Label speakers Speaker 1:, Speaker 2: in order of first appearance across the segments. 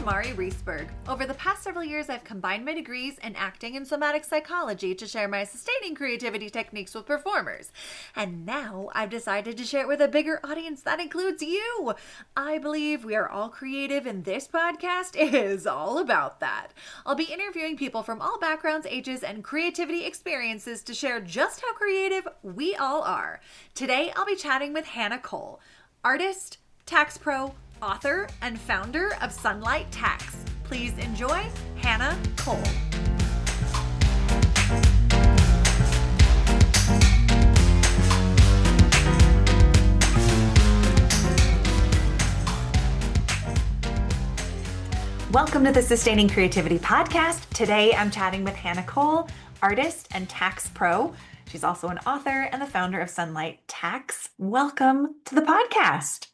Speaker 1: Mari Reesberg. Over the past several years, I've combined my degrees in acting and somatic psychology to share my sustaining creativity techniques with performers. And now I've decided to share it with a bigger audience that includes you. I believe we are all creative, and this podcast is all about that. I'll be interviewing people from all backgrounds, ages, and creativity experiences to share just how creative we all are. Today, I'll be chatting with Hannah Cole, artist, tax pro, author, and founder of Sunlight Tax. Please enjoy Hannah Cole. Welcome to the Sustaining Creativity Podcast. Today I'm chatting with Hannah Cole, artist and tax pro. She's also an author and the founder of Sunlight Tax. Welcome to the podcast.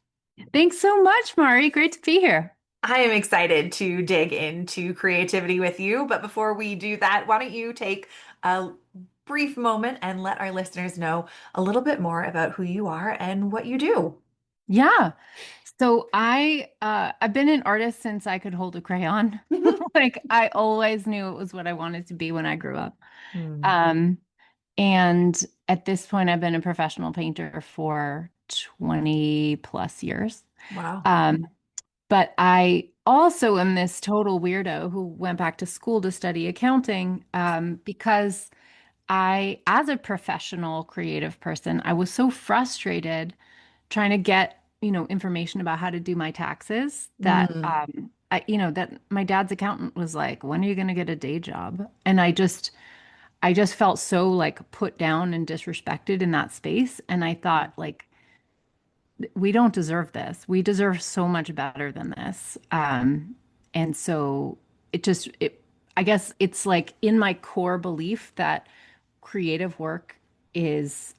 Speaker 2: Thanks so much, Mari. Great to be here.
Speaker 1: I am excited to dig into creativity with you. But before we do that, why don't you take a brief moment and let our listeners know a little bit more about who you are and what you do.
Speaker 2: Yeah. So I've been an artist since I could hold a crayon. Like I always knew it was what I wanted to be when I grew up. And at this point, I've been a professional painter for 20 plus years.
Speaker 1: Wow.
Speaker 2: But I also am this total weirdo who went back to school to study accounting because as a professional creative person, I was so frustrated trying to get, information about how to do my taxes that, that my dad's accountant was like, when are you going to get a day job? And I just felt so like put down and disrespected in that space. And I thought like, we don't deserve this. We deserve so much better than this. And so I guess it's like in my core belief that creative work is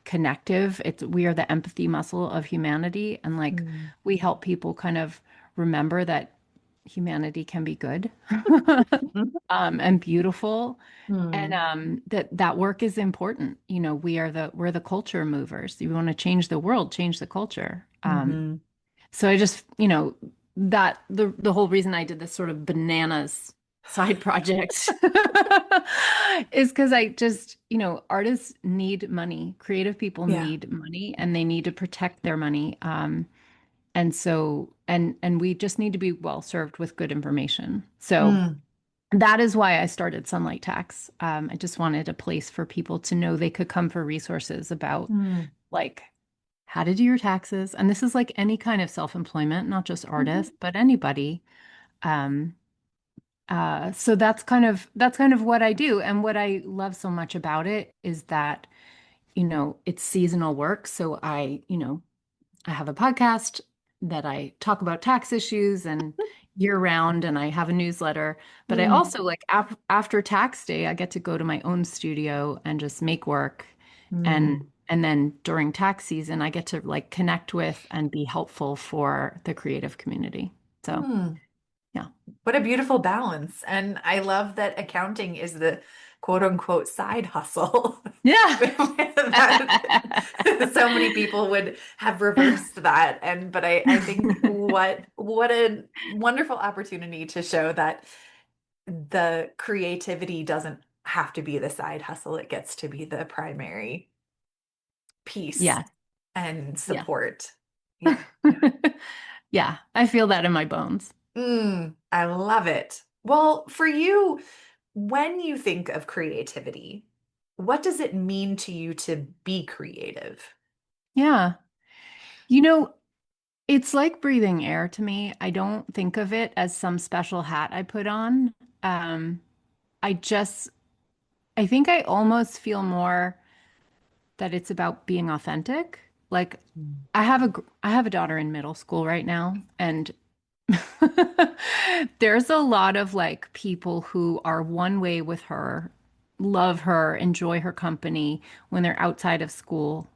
Speaker 2: connective. We are the empathy muscle of humanity. And like we help people kind of remember that humanity can be good and beautiful. And that work is important. We're the culture movers. You want to change the world, change the culture. So I just, that the whole reason I did this sort of bananas side project is because I just, artists need money, creative people need money, and they need to protect their money. And so, and we just need to be well served with good information. So that is why I started Sunlight Tax. I just wanted a place for people to know they could come for resources about like how to do your taxes. And this is like any kind of self-employment, not just artists, but anybody. So that's kind of what I do. And what I love so much about it is that, it's seasonal work. So I have a podcast that I talk about tax issues and year round, and I have a newsletter, but I also like after tax day, I get to go to my own studio and just make work. And then during tax season, I get to like connect with and be helpful for the creative community. So yeah.
Speaker 1: What a beautiful balance. And I love that accounting is the quote unquote side hustle.
Speaker 2: Yeah.
Speaker 1: So many people would have reversed that. But I think what a wonderful opportunity to show that the creativity doesn't have to be the side hustle. It gets to be the primary piece and support.
Speaker 2: Yeah. Yeah. I feel that in my bones.
Speaker 1: I love it. Well, for you, when you think of creativity, what does it mean to you to be creative?
Speaker 2: Yeah. It's like breathing air to me. I don't think of it as some special hat I put on. I think I almost feel more that it's about being authentic. Like I have a daughter in middle school right now, and there's a lot of like people who are one way with her, love her, enjoy her company when they're outside of school.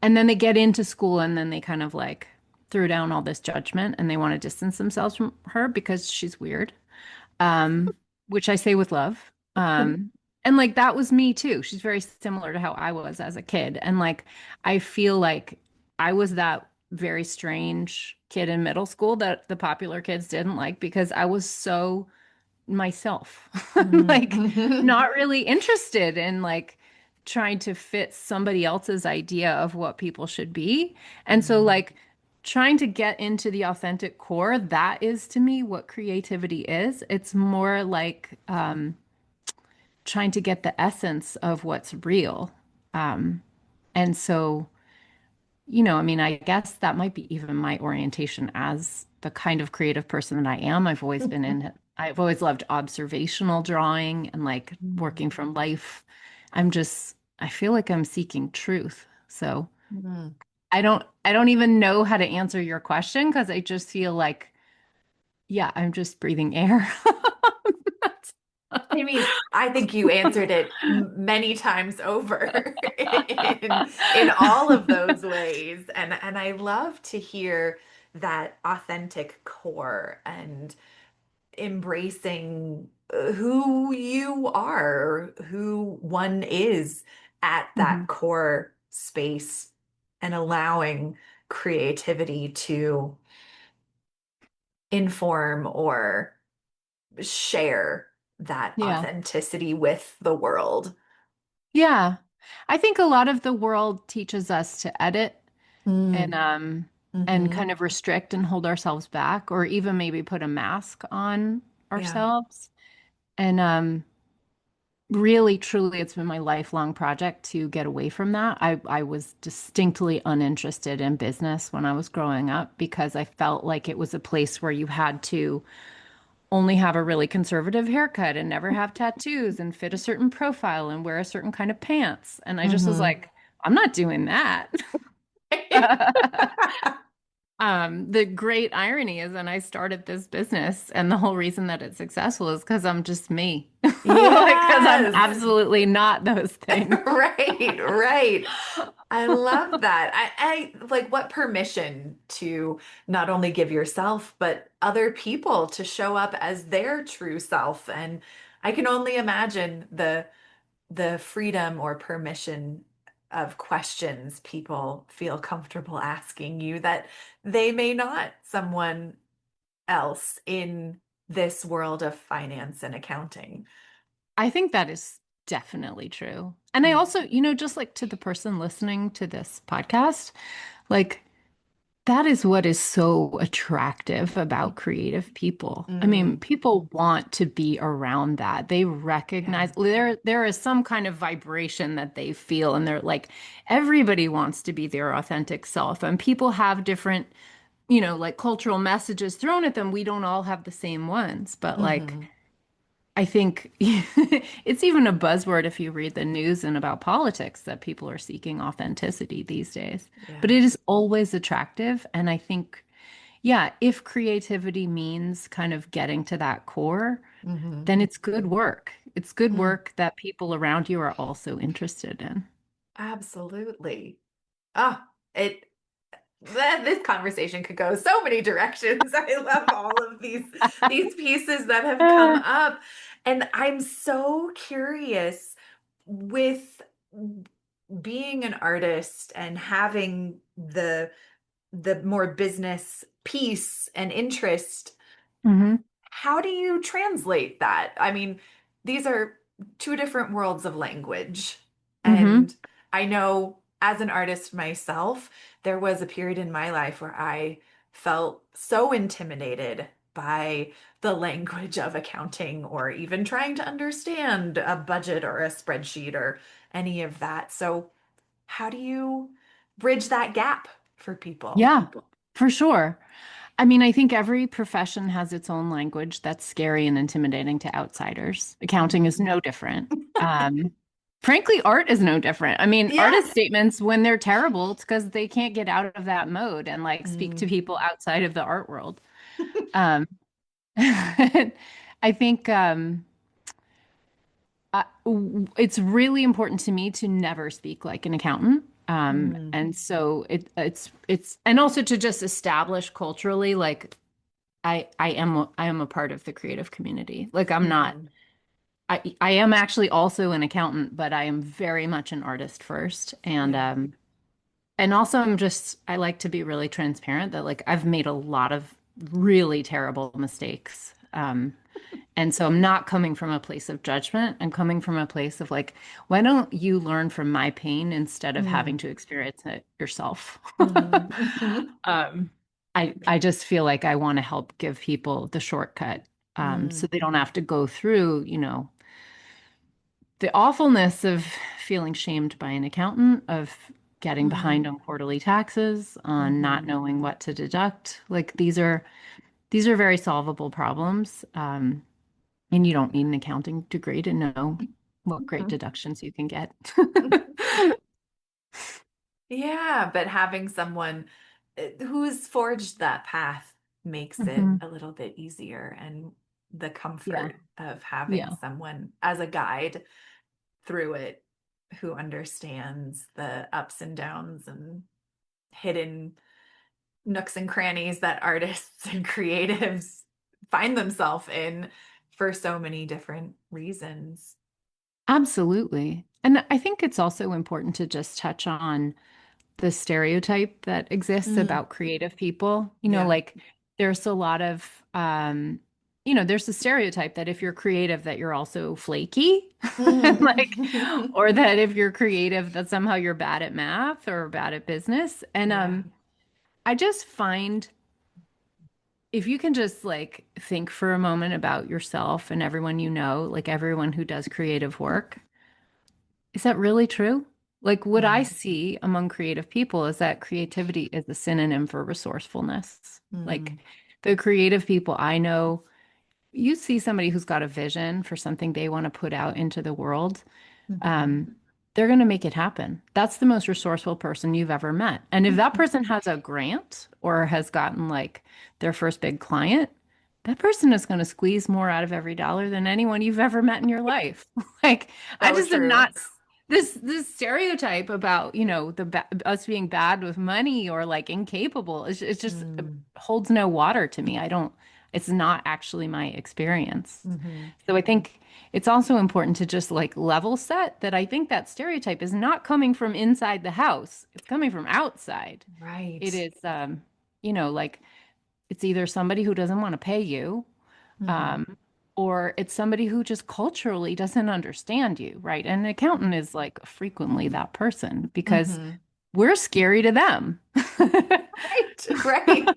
Speaker 2: And then they get into school and then they kind of like threw down all this judgment and they want to distance themselves from her because she's weird, which I say with love. And like that was me too. She's very similar to how I was as a kid. And like I feel like I was very strange kid in middle school that the popular kids didn't like because I was so myself, like
Speaker 1: Mm.
Speaker 2: not really interested in like trying to fit somebody else's idea of what people should be. And so
Speaker 1: Mm.
Speaker 2: like trying to get into the authentic core, that is to me what creativity is. It's more like trying to get the essence of what's real. Um, and so, I mean, I guess that might be even my orientation as the kind of creative person that I am. I've always loved observational drawing and like
Speaker 1: Mm.
Speaker 2: working from life. I feel like I'm seeking truth. So
Speaker 1: Mm.
Speaker 2: I don't even know how to answer your question because I just feel like, yeah, I'm just breathing air.
Speaker 1: I mean, I think you answered it many times over in all of those ways. And I love to hear that authentic core and embracing who you are, who one is at that
Speaker 2: Mhm.
Speaker 1: core space and allowing creativity to inform or share that
Speaker 2: Yeah.
Speaker 1: authenticity with the world.
Speaker 2: Yeah. I think a lot of the world teaches us to edit and
Speaker 1: Mm.
Speaker 2: and
Speaker 1: Hmm.
Speaker 2: kind of restrict and hold ourselves back or even maybe put a mask on
Speaker 1: Yeah.
Speaker 2: ourselves. And really truly it's been my lifelong project to get away from that. I was distinctly uninterested in business when I was growing up because I felt like it was a place where you had to only have a really conservative haircut and never have tattoos and fit a certain profile and wear a certain kind of pants. And I just was
Speaker 1: Hmm.
Speaker 2: like, I'm not doing that. The great irony is, and I started this business, and the whole reason that it's successful is because I'm just me. Like, because I'm
Speaker 1: Yes.
Speaker 2: absolutely not those things.
Speaker 1: Right, right. I love that. I like what permission to not only give yourself, but other people to show up as their true self. And I can only imagine the freedom or permission of questions people feel comfortable asking you that they may not someone else in this world of finance and accounting.
Speaker 2: I think that is definitely true. And I
Speaker 1: Mm.
Speaker 2: also, just like to the person listening to this podcast, like that is what is so attractive about creative people. I mean,
Speaker 1: Mm.
Speaker 2: people want to be around that. They
Speaker 1: Yeah.
Speaker 2: recognize there is some kind of vibration that they feel and they're like everybody wants to be their authentic self and people have different, like cultural messages thrown at them. We don't all have the same ones, but like
Speaker 1: Hmm.
Speaker 2: I think it's even a buzzword if you read the news and about politics that people are seeking authenticity these days. But
Speaker 1: Yeah.
Speaker 2: it is always attractive. And I think, yeah, if creativity means kind of getting to that core,
Speaker 1: Hmm.
Speaker 2: then it's good work. It's good
Speaker 1: Mm.
Speaker 2: work that people around you are also interested in.
Speaker 1: Absolutely. Ah, this conversation could go so many directions. I love all of these pieces that have come up. And I'm so curious with being an artist and having the more business piece and interest.
Speaker 2: Hmm.
Speaker 1: How do you translate that? I mean, these are two different worlds of language.
Speaker 2: Hmm.
Speaker 1: And I know as an artist myself, there was a period in my life where I felt so intimidated by the language of accounting or even trying to understand a budget or a spreadsheet or any of that. So, how do you bridge that gap for people?
Speaker 2: Yeah, for sure. I mean, I think every profession has its own language that's scary and intimidating to outsiders. Accounting is
Speaker 1: Mhm.
Speaker 2: no different. Frankly, art is no different. I mean, artist
Speaker 1: Yes.
Speaker 2: statements, when they're terrible, it's because they can't get out of that mode and like speak to
Speaker 1: Mm.
Speaker 2: people outside of the art world. Um, I think it's really important to me to never speak like an accountant.
Speaker 1: Mm.
Speaker 2: And so and also to just establish culturally, like I am a part of the creative community. Like I'm not
Speaker 1: Mhm.
Speaker 2: I am actually also an accountant, but I am very much an artist first. And
Speaker 1: Yeah.
Speaker 2: And also, I like to be really transparent that like I've made a lot of really terrible mistakes. And so I'm not coming from a place of judgment. I'm coming from a place of like, why don't you learn from my pain instead of having
Speaker 1: Mm.
Speaker 2: to experience it yourself?
Speaker 1: Mhm. Mhm.
Speaker 2: Um, I just feel like I want to help give people the shortcut, so
Speaker 1: Mm.
Speaker 2: they don't have to go through, the awfulness of feeling shamed by an accountant, of getting behind
Speaker 1: Mm.
Speaker 2: on quarterly taxes, on not
Speaker 1: Mhm.
Speaker 2: knowing what to deduct. Like these are very solvable problems. And you don't need an accounting degree to know what great deductions you can get.
Speaker 1: Yeah, but having someone who's forged that path makes it
Speaker 2: Mhm.
Speaker 1: a little bit easier, and the
Speaker 2: Yeah.
Speaker 1: comfort of having
Speaker 2: Yeah.
Speaker 1: someone as a guide through it who understands the ups and downs and hidden nooks and crannies that artists and creatives find themselves in for so many different reasons.
Speaker 2: Absolutely. And I think it's also important to just touch on the stereotype that exists
Speaker 1: Mm,
Speaker 2: about creative people.
Speaker 1: yeah.
Speaker 2: Like there's a lot of, there's a stereotype that if you're creative, that you're also flaky, and like,
Speaker 1: Mm.
Speaker 2: or that if you're creative, that somehow you're bad at math or bad at business. And
Speaker 1: Yeah.
Speaker 2: I just find if you can just like think for a moment about yourself and everyone like everyone who does creative work, is that really true? Like, what I
Speaker 1: Mm,
Speaker 2: see among creative people is that creativity is a synonym for resourcefulness. Like,
Speaker 1: mm,
Speaker 2: the creative people I know, you see somebody who's got a vision for something they want to put out into the world,
Speaker 1: mhm,
Speaker 2: um, they're going to make it happen. That's the most resourceful person you've ever met. And if that
Speaker 1: mhm.
Speaker 2: person has a grant or has gotten like their first big client, that person is going to squeeze more out of every dollar than anyone you've ever met in your life. Like, I
Speaker 1: So
Speaker 2: just am
Speaker 1: true.
Speaker 2: not this stereotype about, us being bad with money or like incapable. It's just it
Speaker 1: Mm,
Speaker 2: holds no water to me. I don't, it's not actually my experience.
Speaker 1: mhm.
Speaker 2: So I think it's also important to just like level set that I think that stereotype is not coming from inside the house. It's coming from outside.
Speaker 1: Right.
Speaker 2: It is, like it's either somebody who doesn't want to pay you,
Speaker 1: Mhm.
Speaker 2: um, or it's somebody who just culturally doesn't understand you, right? And an accountant is like frequently that person because
Speaker 1: Mhm.
Speaker 2: we're scary to them.
Speaker 1: Right, right.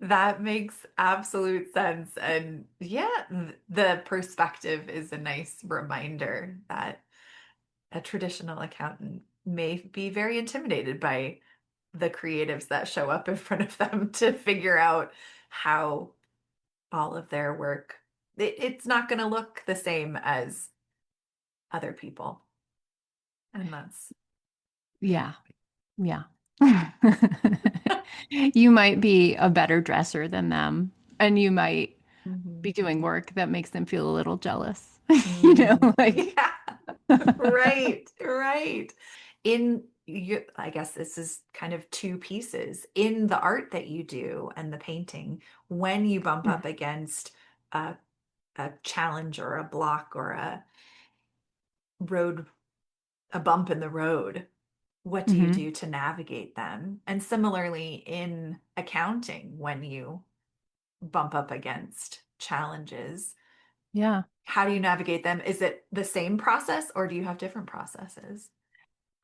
Speaker 1: That makes absolute sense. And yeah, the perspective is a nice reminder that a traditional accountant may be very intimidated by the creatives that show up in front of them to figure out how all of their work, it's not going to look the same as other people. And that's,
Speaker 2: Yeah, yeah. You might be a better dresser than them, and you might
Speaker 1: mhm.
Speaker 2: be doing work that makes them feel a little jealous.
Speaker 1: Mm.
Speaker 2: Like,
Speaker 1: Yeah. Right, right. I guess this is kind of two pieces. In the art that you do and the painting, when you bump up against a, a challenge or a block or road, a bump in the road, what do you
Speaker 2: hmm
Speaker 1: do to navigate them? And similarly in accounting, when you bump up against challenges,
Speaker 2: Yeah.
Speaker 1: how do you navigate them? Is it the same process or do you have different processes?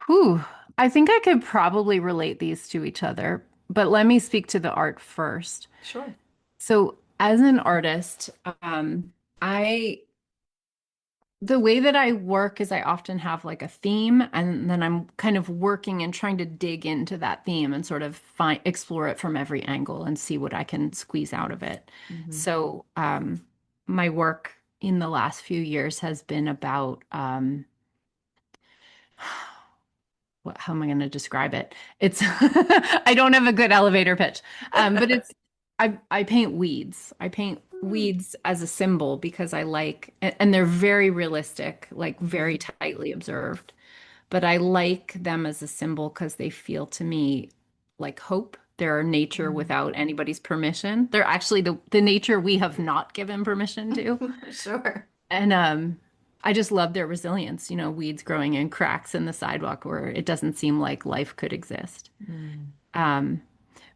Speaker 2: Whew. I think I could probably relate these to each other, but let me speak to the art first.
Speaker 1: Sure.
Speaker 2: So, as an artist, I the way that I work is I often have like a theme, and then I'm kind of working and trying to dig into that theme and sort of explore it from every angle and see what I can squeeze out of it.
Speaker 1: Hmm.
Speaker 2: So, my work in the last few years has been about how am I going to describe it? It's I don't have a good elevator pitch, but it's I paint weeds. I paint weeds as a symbol because I like, and they're very realistic, like very
Speaker 1: Mhm.
Speaker 2: tightly observed. But I like them as a symbol because they feel to me like hope. They're nature
Speaker 1: Mm.
Speaker 2: without anybody's permission. They're actually the nature we have not given permission to.
Speaker 1: Sure.
Speaker 2: And I just love their resilience, weeds growing in cracks in the sidewalk where it doesn't seem like life could exist.
Speaker 1: Mm.
Speaker 2: Um,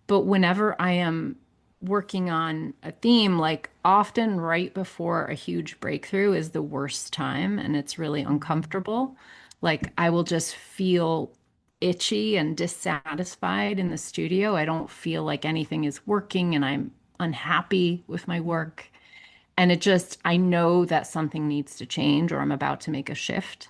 Speaker 2: but whenever I am working on a theme, like often right before a huge breakthrough is the worst time and it's really
Speaker 1: Mhm.
Speaker 2: uncomfortable. Like I will just feel itchy and dissatisfied in the studio. I don't feel like anything is working and I'm unhappy with my
Speaker 1: Mm.
Speaker 2: work. And it just, I know that something needs to change or I'm about to make a shift.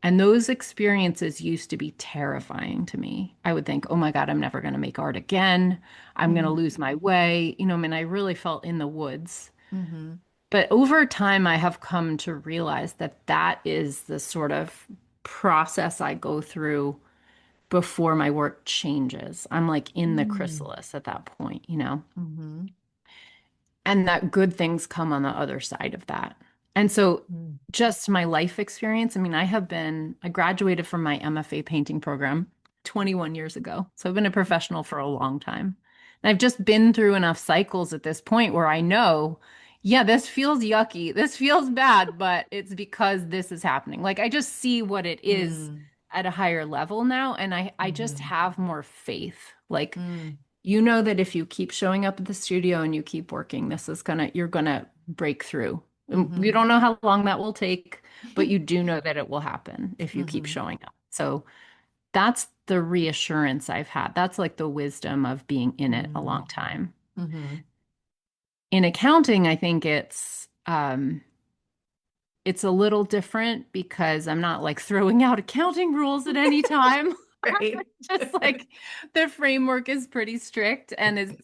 Speaker 2: And those experiences used to be terrifying to me. I would think, oh my God, I'm never going to make art again. I'm going to
Speaker 1: Mm.
Speaker 2: lose my way. I mean, I really felt in the woods.
Speaker 1: Mhm.
Speaker 2: But over time, I have come to realize that that is the sort of process I go through before my work changes. I'm like in the
Speaker 1: Mm.
Speaker 2: chrysalis at that point.
Speaker 1: Mhm.
Speaker 2: And that good things come on the other side of that. And so
Speaker 1: Mm.
Speaker 2: just my life experience, I mean, I graduated from my MFA painting program 21 years ago. So I've been a professional for a long time. And I've just been through enough cycles at this point where I know, yeah, this feels yucky. This feels bad, but it's because this is happening. Like I just see what it is
Speaker 1: Mm.
Speaker 2: at a higher level now. And I just
Speaker 1: Mhm.
Speaker 2: have more faith. Like
Speaker 1: Mm.
Speaker 2: you know that if you keep showing up at the studio and you keep working, you're gonna break through. You
Speaker 1: Mhm.
Speaker 2: don't know how long that will take, but you do know that it will happen if you keep
Speaker 1: Mhm.
Speaker 2: showing up. So that's the reassurance I've had. That's like the wisdom of being in it a long
Speaker 1: Mm.
Speaker 2: time.
Speaker 1: Mhm.
Speaker 2: In accounting, I think it's a little different because I'm not like throwing out accounting rules at any time.
Speaker 1: Right.
Speaker 2: Just like the framework is pretty strict and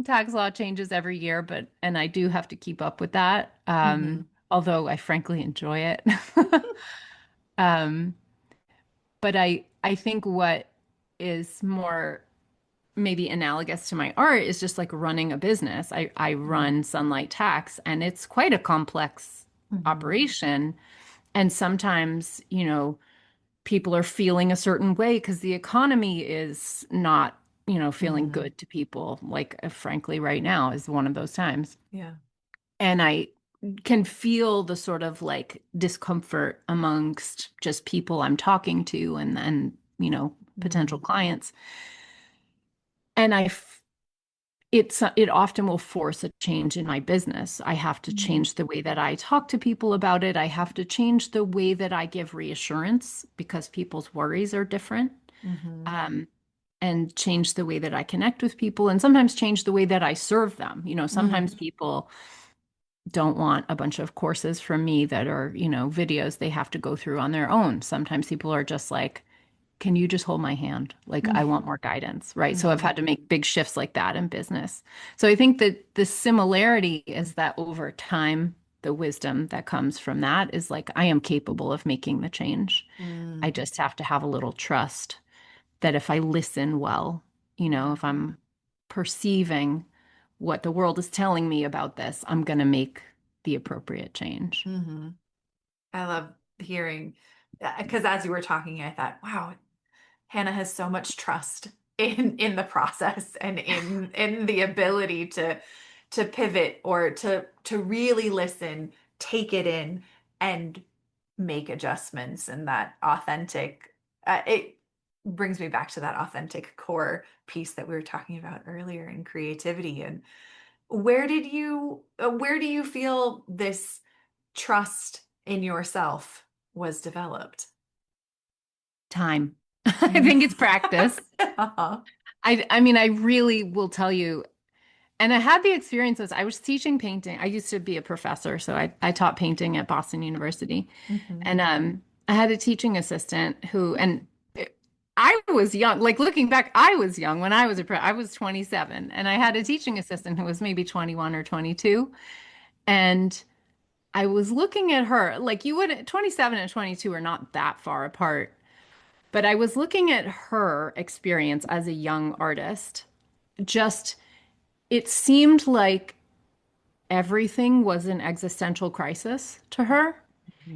Speaker 2: tax law changes every year, and I do have to keep up with that.
Speaker 1: Mhm.
Speaker 2: Although I frankly enjoy it. Um, but I think what is more maybe analogous to my art is just like running a business. I
Speaker 1: Mm.
Speaker 2: run Sunlight Tax and it's quite a complex
Speaker 1: Mhm.
Speaker 2: operation. And sometimes, people are feeling a certain way because the economy is not, feeling
Speaker 1: Mhm.
Speaker 2: good to people. Like, frankly, right now is one of those times.
Speaker 1: Yeah.
Speaker 2: And I can feel the sort of like discomfort amongst just people I'm talking to and potential
Speaker 1: Mhm.
Speaker 2: clients. And it often will force a change in my business. I have to
Speaker 1: Mm.
Speaker 2: change the way that I talk to people about it. I have to change the way that I give reassurance because people's worries are different.
Speaker 1: Mhm.
Speaker 2: Um, and change the way that I connect with people and sometimes change the way that I serve them. Sometimes
Speaker 1: Mm.
Speaker 2: people don't want a bunch of courses from me that are, videos they have to go through on their own. Sometimes people are just like, can you just hold my hand? Like, I want more guidance, right? So I've
Speaker 1: Mhm.
Speaker 2: had to make big shifts like that in business. So I think that the similarity is that over time, the wisdom that comes from that is like, I am capable of making the change. I
Speaker 1: Mm.
Speaker 2: just have to have a little trust that if I listen well,
Speaker 1: Yeah.
Speaker 2: if I'm perceiving what the world is telling me about this, I'm going to make the appropriate change.
Speaker 1: Mhm. I love hearing because as you were talking, I thought, wow, Hannah has so much trust in the process and in the ability to pivot or to really listen, take it in, and make adjustments. And that authentic, it brings me back to that authentic core piece that we were talking about earlier in creativity. And where do you feel this trust in yourself was developed?
Speaker 2: Time. I
Speaker 1: Mm.
Speaker 2: think it's practice.
Speaker 1: Uh-huh.
Speaker 2: I mean, I really will tell you, and I had the experiences. I was teaching painting. I used to be a professor, so I taught painting at Boston University.
Speaker 1: Mhm.
Speaker 2: And I had a teaching assistant I was young. Like looking back, I was young when I was 27, and I had a teaching assistant who was maybe 21 or 22. And I was looking at her, like 27 and 22 are not that far apart. But I was looking at her experience as a young artist. Just, it seemed like everything was an existential crisis to her.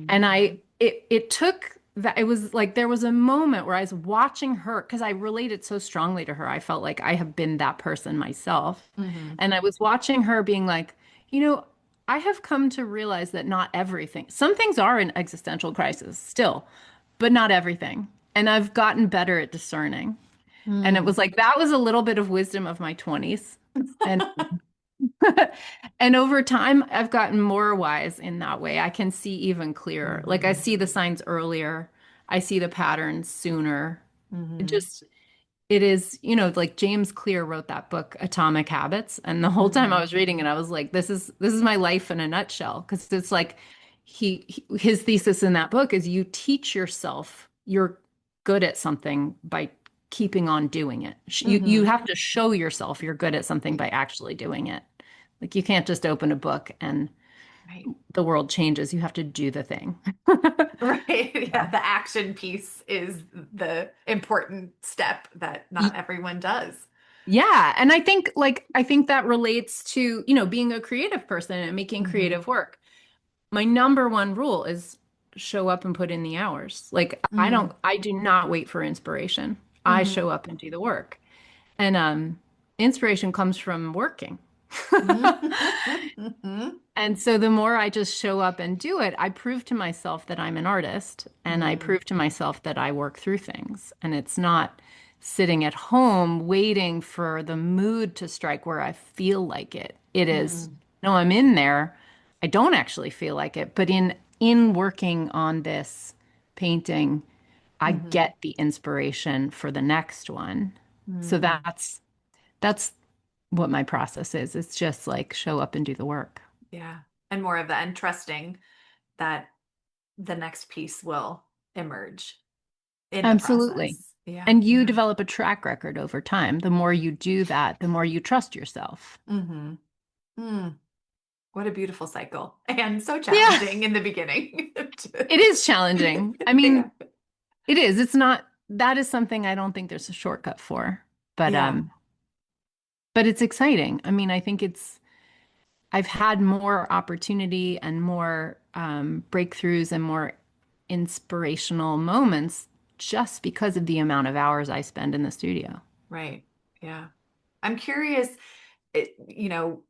Speaker 2: And
Speaker 1: Mhm.
Speaker 2: it took that, it was like there was a moment where I was watching her because I related so strongly to her. I felt like I have been that person myself.
Speaker 1: Mhm.
Speaker 2: And I was watching her being like, you know, I have come to realize that not everything, some things are an existential crisis still, but not everything. And I've gotten better at discerning. And it
Speaker 1: Hmm.
Speaker 2: was like that was a little bit of wisdom of my 20s. And and over time, I've gotten more wise in that way. I can see even clearer. Like I
Speaker 1: Hmm.
Speaker 2: see the signs earlier. I see the patterns sooner. It
Speaker 1: Hmm.
Speaker 2: just it is, like James Clear wrote that book, Atomic Habits, and the whole time I
Speaker 1: Hmm.
Speaker 2: was reading it, I was like, this is my life in a nutshell. Because it's like his thesis in that book is you teach yourself you're good at something by keeping on doing it. You
Speaker 1: Hmm.
Speaker 2: have to show yourself you're good at something by actually doing it. Like you can't just open a book and
Speaker 1: Right.
Speaker 2: the world changes. You have to do the thing.
Speaker 1: Right. Yeah. The action piece is the important step that not everyone does.
Speaker 2: Yeah, and I think that relates to, being a creative person and making
Speaker 1: Hmm.
Speaker 2: creative work. My number one rule is show up and put in the hours. Like
Speaker 1: Hmm.
Speaker 2: I do not wait for inspiration. I
Speaker 1: Hmm.
Speaker 2: show up and do the work. And inspiration comes from working.
Speaker 1: Hmm.
Speaker 2: And so the more I just show up and do it, I prove to myself that I'm an artist and I
Speaker 1: Hmm.
Speaker 2: prove to myself that I work through things. And it's not sitting at home waiting for the mood to strike where I feel like it. It is,
Speaker 1: Hmm.
Speaker 2: no, I'm in there. I don't actually feel like it, but in working on this painting, I
Speaker 1: Hmm.
Speaker 2: get the inspiration for the next one. So
Speaker 1: Hmm.
Speaker 2: that's what my process is. It's just like show up and do the work.
Speaker 1: Yeah. And more of that and trusting that the next piece will emerge in the
Speaker 2: Absolutely.
Speaker 1: process. Yeah.
Speaker 2: And you
Speaker 1: Yeah.
Speaker 2: develop a track record over time. The more you do that, the more you trust yourself.
Speaker 1: Hmm. Hmm. What a beautiful cycle. And so
Speaker 2: Yeah,
Speaker 1: challenging in the beginning.
Speaker 2: it is challenging. I
Speaker 1: Yeah.
Speaker 2: mean, it is. It's not, that is something I don't think there's a shortcut for. But
Speaker 1: Yeah.
Speaker 2: but it's exciting. I mean, I think I've had more opportunity and more breakthroughs and more inspirational moments just because of the amount of hours I spend in the studio.
Speaker 1: Right. Yeah. I'm curious, you know,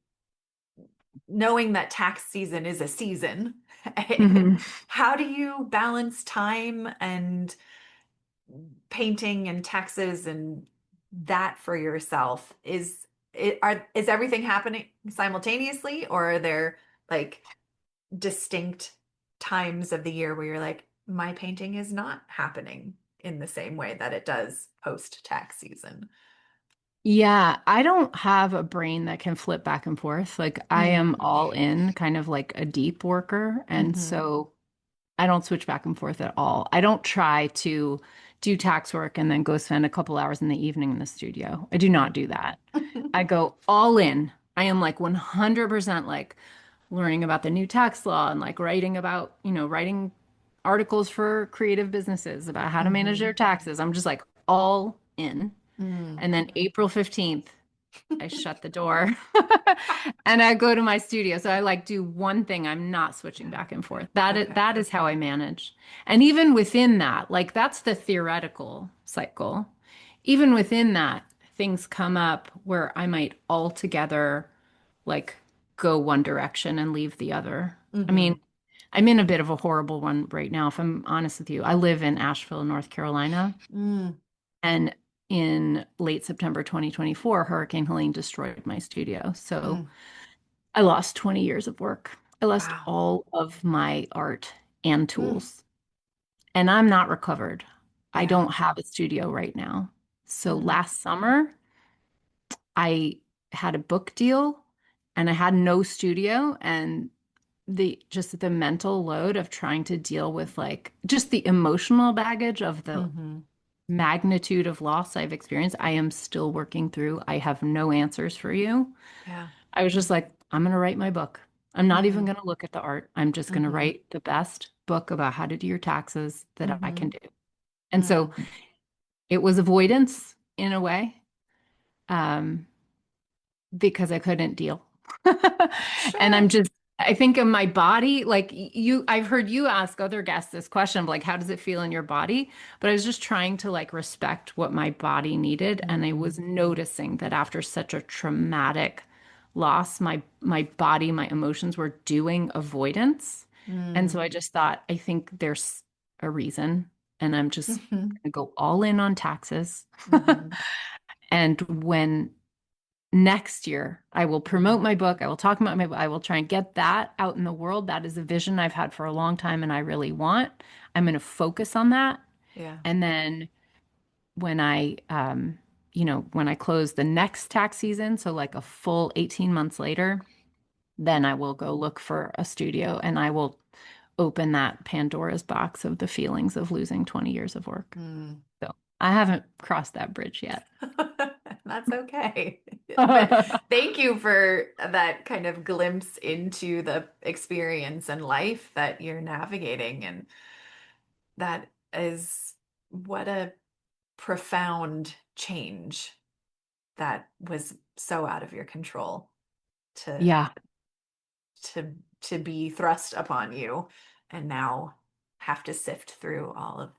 Speaker 1: knowing that tax season is a season,
Speaker 2: Mhm.
Speaker 1: how do you balance time and painting and taxes and that for yourself? Is everything happening simultaneously, or are there like distinct times of the year where you're like, my painting is not happening in the same way that it does post tax season?
Speaker 2: Yeah, I don't have a brain that can flip back and forth. Like I am
Speaker 1: Mm.
Speaker 2: all in, kind of like a deep worker. And
Speaker 1: Hmm.
Speaker 2: so I don't switch back and forth at all. I don't try to do tax work and then go spend a couple hours in the evening in the studio. I do not do that. I go all in. I am like 100% like learning about the new tax law and like writing about, writing articles for creative businesses about how to manage
Speaker 1: Hmm.
Speaker 2: their taxes. I'm just like all in.
Speaker 1: Mm.
Speaker 2: And then April 15th, I shut the door and I go to my studio. So I like do one thing. I'm not switching back and forth.
Speaker 1: Okay.
Speaker 2: That is how I manage. And even within that, like that's the theoretical cycle. Even within that, things come up where I might altogether like go one direction and leave the other. I mean,
Speaker 1: Hmm.
Speaker 2: I'm in a bit of a horrible one right now, if I'm honest with you. I live in Asheville, North Carolina.
Speaker 1: Mm.
Speaker 2: And in late September 2024, Hurricane Helene destroyed my studio. So
Speaker 1: Mm.
Speaker 2: I lost 20 years of work. I lost
Speaker 1: Wow.
Speaker 2: all of my art and
Speaker 1: Mm.
Speaker 2: tools, and I'm not recovered. I
Speaker 1: Yeah.
Speaker 2: don't have a studio right now. So
Speaker 1: Mm.
Speaker 2: last summer, I had a book deal and I had no studio and the mental load of trying to deal with like just the emotional baggage of the
Speaker 1: Hmm.
Speaker 2: magnitude of loss I've experienced, I am still working through. I have no answers for you.
Speaker 1: Yeah.
Speaker 2: I was just like, I'm going to write my book. I'm not even
Speaker 1: Mm.
Speaker 2: going to look at the art. I'm just going to
Speaker 1: Hmm.
Speaker 2: write the best book about how to do your taxes that I can
Speaker 1: Hmm.
Speaker 2: do. And so
Speaker 1: Mm.
Speaker 2: it was avoidance in a way, um, because I couldn't deal. And
Speaker 1: Sure.
Speaker 2: I think of my body, like I've heard you ask other guests this question of like, how does it feel in your body? But I was just trying to like respect what my body needed. And I
Speaker 1: Hmm.
Speaker 2: was noticing that after such a traumatic loss, my body, my emotions were doing avoidance. And
Speaker 1: Mm.
Speaker 2: so I just thought, I think there's a reason, and I'm just
Speaker 1: Mhm.
Speaker 2: gonna go all in on taxes.
Speaker 1: Mhm.
Speaker 2: And when next year I will promote
Speaker 1: Mhm.
Speaker 2: my book, I will talk about my book, I will try and get that out in the world. That is a vision I've had for a long time and I really want. I'm going to focus on that.
Speaker 1: Yeah.
Speaker 2: And then when when I close the next tax season, so like a full 18 months later, then I will go look for a studio and I will open that Pandora's box of the feelings of losing 20 years of work.
Speaker 1: Mm.
Speaker 2: So I haven't crossed that bridge yet.
Speaker 1: That's okay. But thank you for that kind of glimpse into the experience and life that you're navigating. And that is what a profound change that was so out of your control to
Speaker 2: Yeah,
Speaker 1: to to be thrust upon you and now have to sift through all of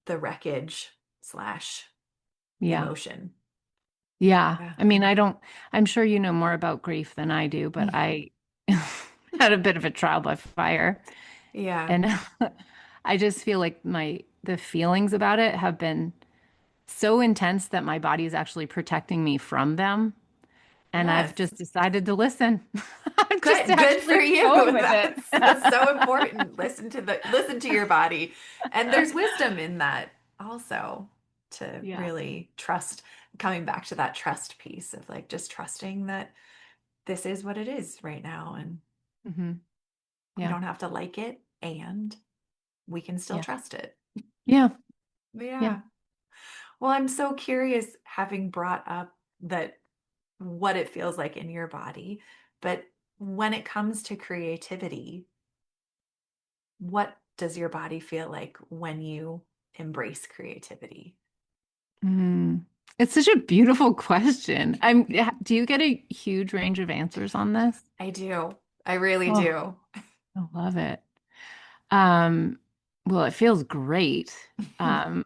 Speaker 1: the wreckage slash
Speaker 2: yeah.
Speaker 1: emotion.
Speaker 2: Yeah.
Speaker 1: Yeah.
Speaker 2: I mean, I'm sure you know more about grief than I do, but I had a bit of a trial by fire.
Speaker 1: Yeah.
Speaker 2: And I just feel like the feelings about it have been so intense that my body is actually protecting me from them. And I've
Speaker 1: Yes.
Speaker 2: just decided to listen. I'm just
Speaker 1: Good for
Speaker 2: actually
Speaker 1: you.
Speaker 2: going with it.
Speaker 1: That's so important. Listen to your body. And there's wisdom in that also to
Speaker 2: Yeah.
Speaker 1: really trust, coming back to that trust piece of like just trusting that this is what it is right now and
Speaker 2: Hmm.
Speaker 1: we
Speaker 2: Yeah.
Speaker 1: don't have to like it and we can still
Speaker 2: Yeah.
Speaker 1: trust it.
Speaker 2: Yeah. Yeah.
Speaker 1: Yeah. Well, I'm so curious having brought up that what it feels like in your body, but when it comes to creativity, what does your body feel like when you embrace creativity?
Speaker 2: Mm. It's such a beautiful question. Do you get a huge range of answers on this?
Speaker 1: I do. I really
Speaker 2: Oh,
Speaker 1: do.
Speaker 2: I love it. Um, well, it feels great. Um,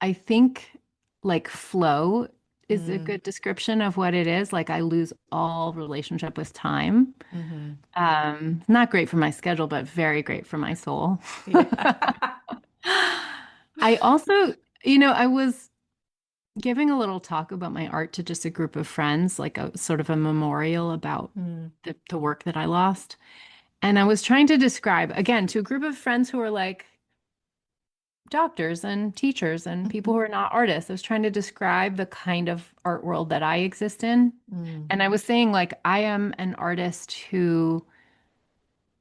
Speaker 2: I think like flow is a
Speaker 1: Mm,
Speaker 2: good description of what it is. Like I lose all relationship with time.
Speaker 1: mhm.
Speaker 2: Not great for my schedule, but very great for my soul.
Speaker 1: Yeah.
Speaker 2: I also, I was giving a little talk about my art to just a group of friends, like a sort of a memorial about
Speaker 1: Mm,
Speaker 2: the work that I lost. And I was trying to describe, again, to a group of friends who are like doctors and teachers and people who are not artists. I was trying to describe the kind of art world that I exist in.
Speaker 1: mm,
Speaker 2: And I was saying, like, I am an artist who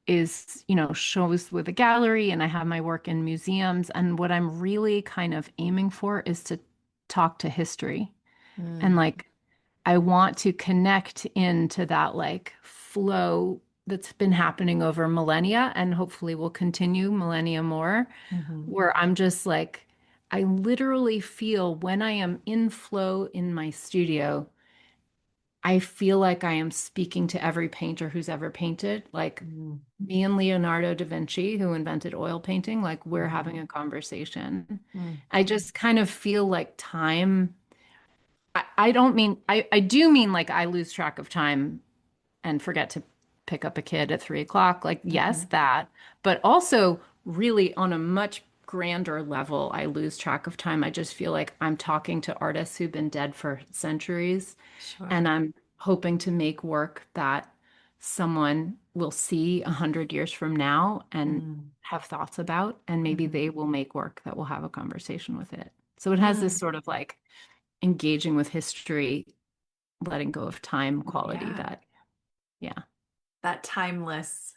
Speaker 2: is, shows with a gallery and I have my work in museums. And what I'm really kind of aiming for is to talk to history. And
Speaker 1: mm,
Speaker 2: like, I want to connect into that like flow that's been happening over millennia and hopefully will continue millennia more,
Speaker 1: mhm,
Speaker 2: where I'm just like, I literally feel when I am in flow in my studio, I feel like I am speaking to every painter who's ever painted. Like
Speaker 1: mm,
Speaker 2: me and Leonardo da Vinci, who invented oil painting, like we're
Speaker 1: mhm,
Speaker 2: having a conversation.
Speaker 1: mm,
Speaker 2: I just kind of feel like time. I don't mean, I do mean like I lose track of time and forget to pick up a kid at 3 o'clock. Like, yes,
Speaker 1: mhm.
Speaker 2: that, but also really on a much grander level, I lose track of time. I just feel like I'm talking to artists who've been dead for centuries,
Speaker 1: Sure.
Speaker 2: and I'm hoping to make work that someone will see 100 years from now and
Speaker 1: Mm,
Speaker 2: have thoughts about, and maybe
Speaker 1: mhm.
Speaker 2: they will make work that will have a conversation with it. So it has this
Speaker 1: Mm,
Speaker 2: sort of like engaging with history, letting go of time quality
Speaker 1: yeah.
Speaker 2: that, yeah.
Speaker 1: That timeless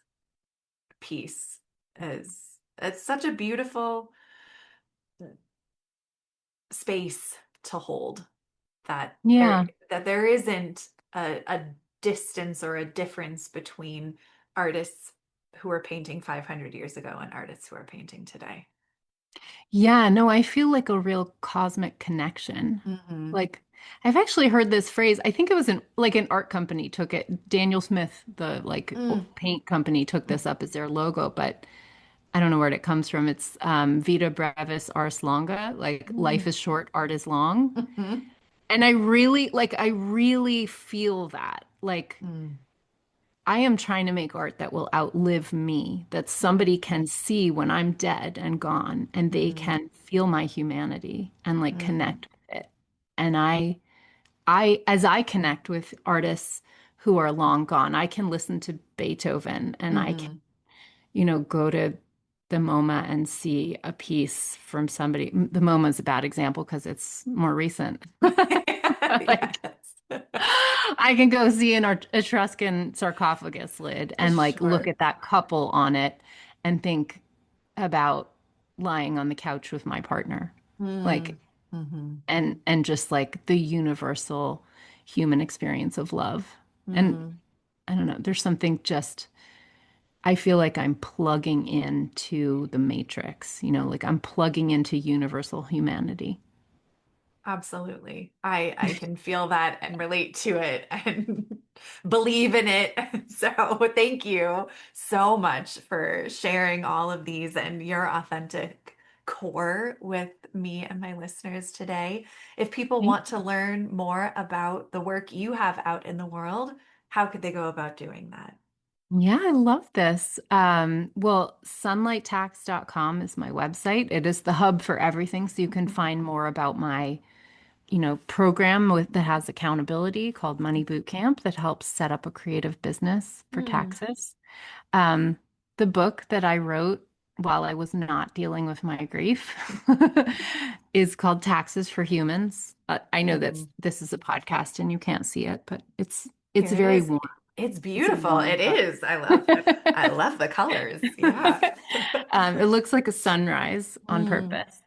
Speaker 1: piece is it's such a beautiful space to hold
Speaker 2: Yeah.
Speaker 1: that there isn't a distance or a difference between artists who are painting 500 years ago and artists who are painting today.
Speaker 2: Yeah, no, I feel like a real cosmic connection.
Speaker 1: Hmm.
Speaker 2: Like I've actually heard this phrase. I think it was an art company took it. Daniel Smith, the
Speaker 1: Mm,
Speaker 2: paint company took this up as their logo, but I don't know where it comes from. It's Vita brevis ars longa, like life
Speaker 1: mm,
Speaker 2: is short, art is long.
Speaker 1: mhm,
Speaker 2: And I really feel that. Like,
Speaker 1: Mm,
Speaker 2: I am trying to make art that will outlive me, that somebody can see when I'm dead and gone, and they
Speaker 1: mm,
Speaker 2: can feel my humanity and like
Speaker 1: mm,
Speaker 2: connect with it. And as I connect with artists who are long gone, I can listen to Beethoven and I can,
Speaker 1: mhm.
Speaker 2: go to the MoMA and see a piece from somebody. The MoMA is a bad example because it's more recent. Like,
Speaker 1: Yes.
Speaker 2: I can go see an Etruscan sarcophagus lid and like look
Speaker 1: Sure.
Speaker 2: at that couple on it and think about lying on the couch with my partner. Like,
Speaker 1: Mm, mhm,
Speaker 2: and just like the universal human experience of love. And
Speaker 1: mm.
Speaker 2: I don't know, there's something just I feel like I'm plugging into the matrix, like I'm plugging into universal humanity.
Speaker 1: Absolutely. I can feel that and relate to it and believe in it. So thank you so much for sharing all of these and your authentic core with me and my listeners today. If people
Speaker 2: Thank
Speaker 1: want to learn more about the work you have out in the world, how could they go about doing that?
Speaker 2: Yeah, I love this. Well, sunlighttax.com is my website. It is the hub for everything. So you can find more about my, program that has accountability called Money Boot Camp that helps set up a creative business for
Speaker 1: Mm,
Speaker 2: taxes. Um, the book that I wrote while I was not dealing with my grief is called Taxes for Humans. I know that
Speaker 1: mm.
Speaker 2: this is a podcast and you can't see it, but it's
Speaker 1: Here it
Speaker 2: very
Speaker 1: is.
Speaker 2: warm.
Speaker 1: It's
Speaker 2: It's a
Speaker 1: beautiful.
Speaker 2: warm
Speaker 1: It
Speaker 2: book.
Speaker 1: is. I love the colors. Yeah.
Speaker 2: It looks like a sunrise on
Speaker 1: Mm,
Speaker 2: purpose.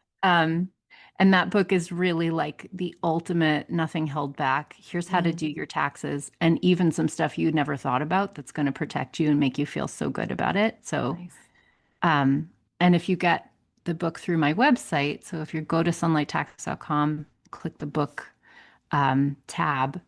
Speaker 2: And that book is really like the ultimate nothing held back. Here's how to
Speaker 1: mm,
Speaker 2: do your taxes, and even some stuff you never thought about that's going to protect you and make you feel so good about it. So,
Speaker 1: nice.
Speaker 2: um, and if you get the book through my website, so if you go to sunlighttax.com, click the book tab,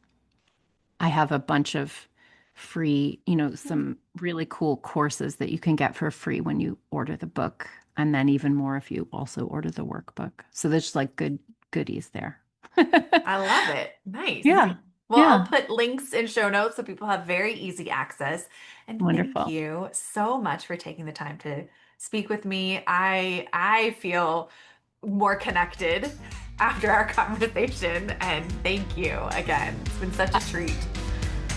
Speaker 2: I have a bunch of free, some really cool courses that you can get for free when you order the book. And then even more if you also order the workbook. So there's like good goodies there.
Speaker 1: I love it. Nice.
Speaker 2: Yeah.
Speaker 1: Well, I'll
Speaker 2: Yeah.
Speaker 1: put links in show notes so people have very easy access. And thank
Speaker 2: Wonderful.
Speaker 1: you so much for taking the time to speak with me. I feel more connected after our conversation, and thank you again. It's been such a treat.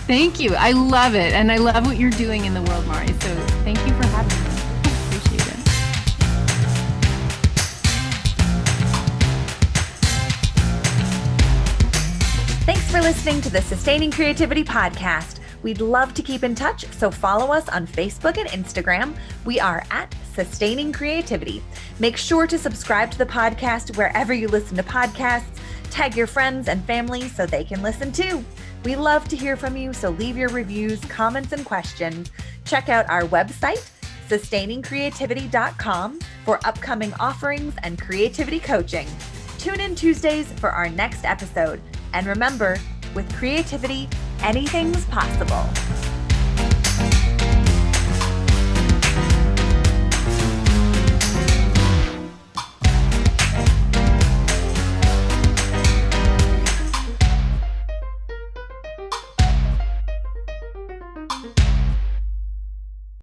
Speaker 2: Thank you. I love it. And I love what you're doing in the world, Mari. So thank you for having me. Appreciate it.
Speaker 1: Thanks for listening to the Sustaining Creativity Podcast. We'd love to keep in touch, so follow us on Facebook and Instagram. We are at Sustaining Creativity. Make sure to subscribe to the podcast wherever you listen to podcasts. Tag your friends and family so they can listen too. We love to hear from you, so leave your reviews, comments, and questions. Check out our website, sustainingcreativity.com, for upcoming offerings and creativity coaching. Tune in Tuesdays for our next episode. And remember, with creativity, anything's possible.